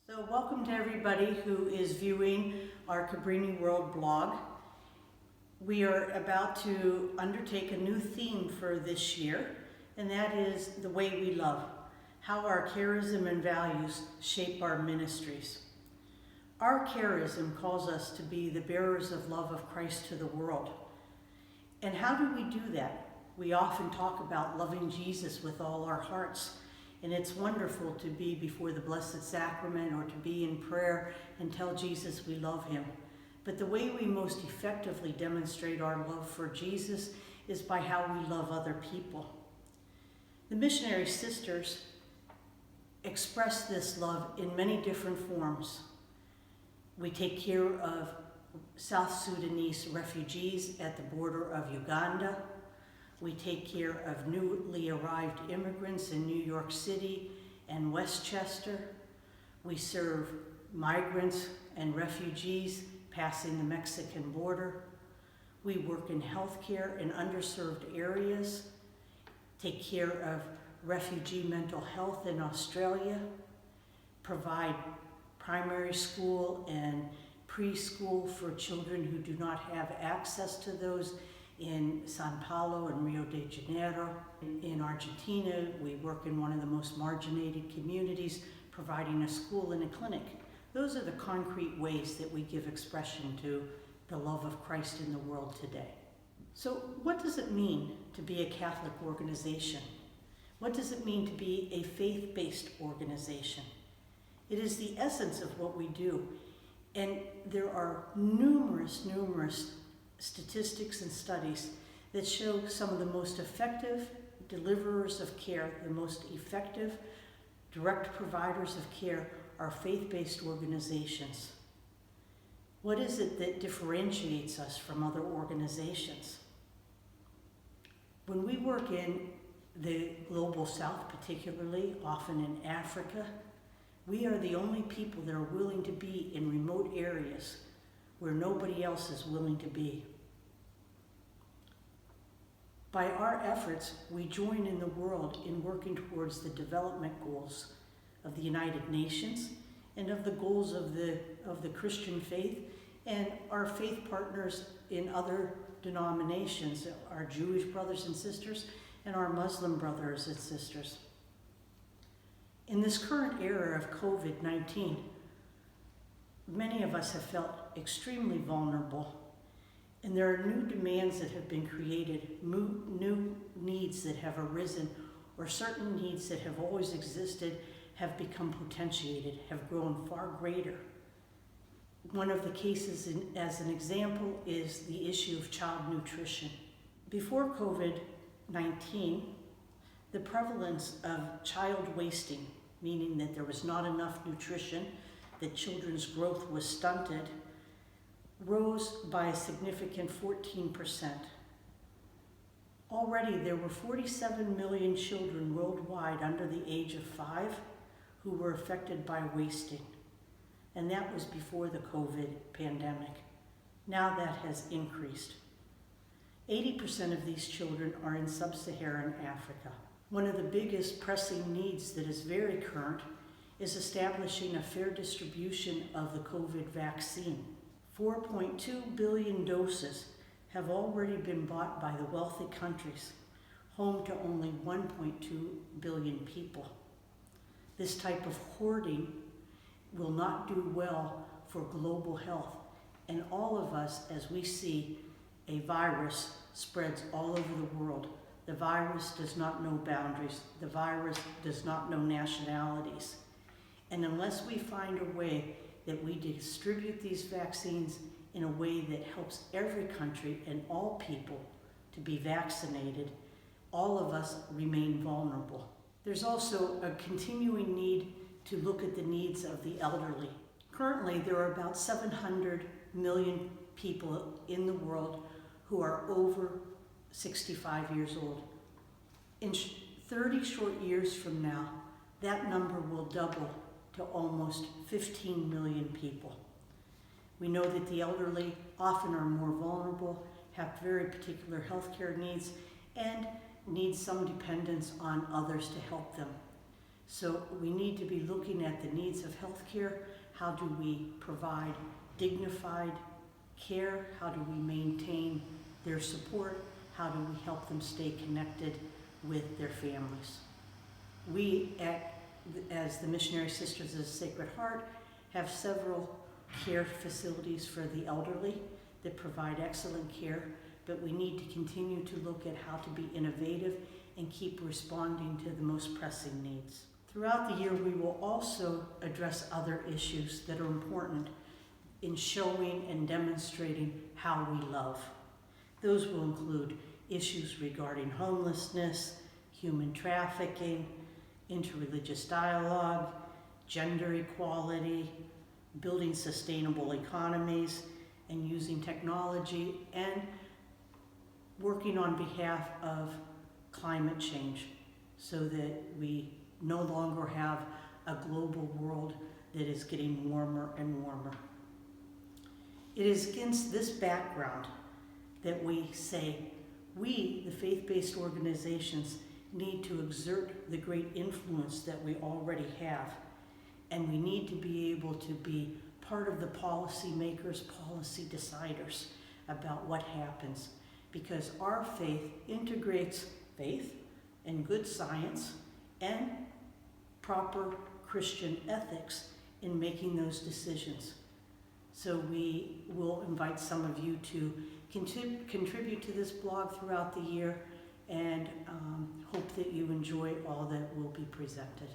So welcome to everybody who is viewing our Cabrini World Blog. We are about to undertake a new theme for this year, and that is the way we love, how our charism and values shape our ministries. Our charism calls us to be the bearers of love of Christ to the world. And how do we do that? We often talk about loving Jesus with all our hearts. And it's wonderful to be before the Blessed Sacrament or to be in prayer and tell Jesus we love him. But the way we most effectively demonstrate our love for Jesus is by how we love other people. The missionary sisters express this love in many different forms. We take care of South Sudanese refugees at the border of Uganda. We take care of newly arrived immigrants in New York City and Westchester. We serve migrants and refugees passing the Mexican border. We work in healthcare in underserved areas, take care of refugee mental health in Australia, provide primary school and preschool for children who do not have access to those in Sao Paulo and Rio de Janeiro. In Argentina, we work in one of the most marginated communities, providing a school and a clinic. Those are the concrete ways that we give expression to the love of Christ in the world today. So what does it mean to be a Catholic organization? What does it mean to be a faith-based organization? It is the essence of what we do. And there are numerous statistics and studies that show some of the most effective deliverers of care, the most effective direct providers of care are faith-based organizations. What is it that differentiates us from other organizations? When we work in the global south, particularly, often in Africa, we are the only people that are willing to be in remote areas where nobody else is willing to be. By our efforts, we join in the world in working towards the development goals of the United Nations and of the goals of the Christian faith and our faith partners in other denominations, our Jewish brothers and sisters and our Muslim brothers and sisters. In this current era of COVID-19, many of us have felt extremely vulnerable, and there are new demands that have been created, new needs that have arisen, or certain needs that have always existed have become potentiated, have grown far greater. One of the cases, as an example, is the issue of child nutrition. Before COVID-19, the prevalence of child wasting, meaning that there was not enough nutrition, that children's growth was stunted, rose by a significant 14%. Already there were 47 million children worldwide under the age of 5 who were affected by wasting. And that was before the COVID pandemic. Now that has increased. 80% of these children are in sub-Saharan Africa. One of the biggest pressing needs that is very current is establishing a fair distribution of the COVID vaccine. 4.2 billion doses have already been bought by the wealthy countries, home to only 1.2 billion people. This type of hoarding will not do well for global health, and all of us, as we see a virus spreads all over the world, the virus does not know boundaries, the virus does not know nationalities. And unless we find a way that we distribute these vaccines in a way that helps every country and all people to be vaccinated, all of us remain vulnerable. There's also a continuing need to look at the needs of the elderly. Currently, there are about 700 million people in the world who are over 65 years old. In 30 short years from now, that number will double to almost 15 million people. We know that the elderly often are more vulnerable, have very particular healthcare needs, and need some dependence on others to help them. So we need to be looking at the needs of healthcare. How do we provide dignified care? How do we maintain their support? How do we help them stay connected with their families? We, as the Missionary Sisters of the Sacred Heart, have several care facilities for the elderly that provide excellent care, but we need to continue to look at how to be innovative and keep responding to the most pressing needs. Throughout the year, we will also address other issues that are important in showing and demonstrating how we love. Those will include issues regarding homelessness, human trafficking, interreligious dialogue, gender equality, building sustainable economies, and using technology, and working on behalf of climate change so that we no longer have a global world that is getting warmer and warmer. It is against this background that we say we, the faith-based organizations, need to exert the great influence that we already have, and we need to be able to be part of the policy makers, policy deciders about what happens, because our faith integrates faith and good science and proper Christian ethics in making those decisions. So we will invite some of you to contribute to this blog throughout the year, and hope that you enjoy all that will be presented.